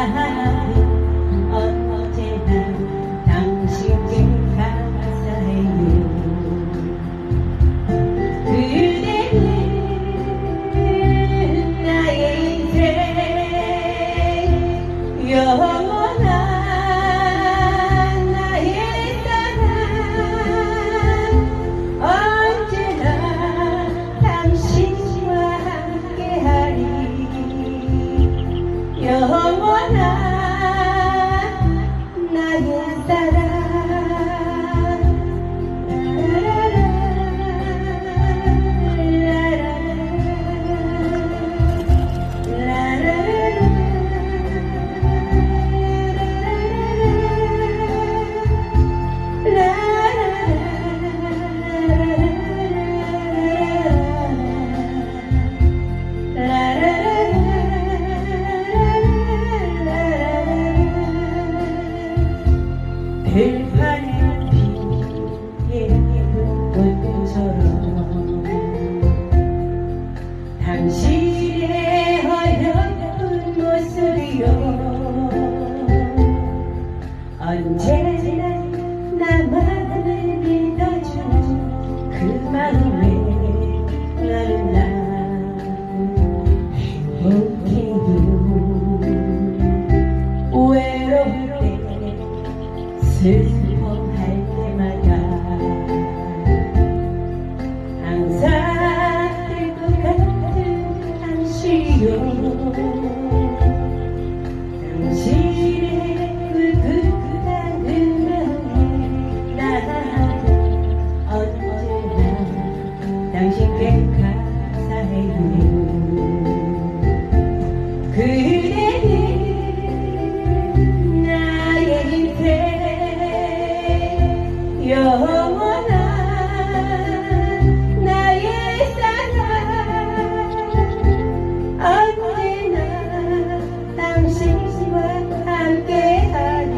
나도 언제나 당신께 감사해요. 그대는 나의 인생 영원한 나의 사랑 언제나 당신과 함께하리. 영원한 나의 사랑 들판에 피는 꽃처럼 당신의 어여쁜 모습이요 언제나 나만을 믿어준 그 마음에 나는 행복해요. 외로울 때 슬퍼할 때마다 항상 될 것 같은 당시요 당신의 굵은 마음에 나도 언제나 당신께 감사해요. 그대는 나의 인생 영원한 나의 사랑 언제나 당신과 함께하리.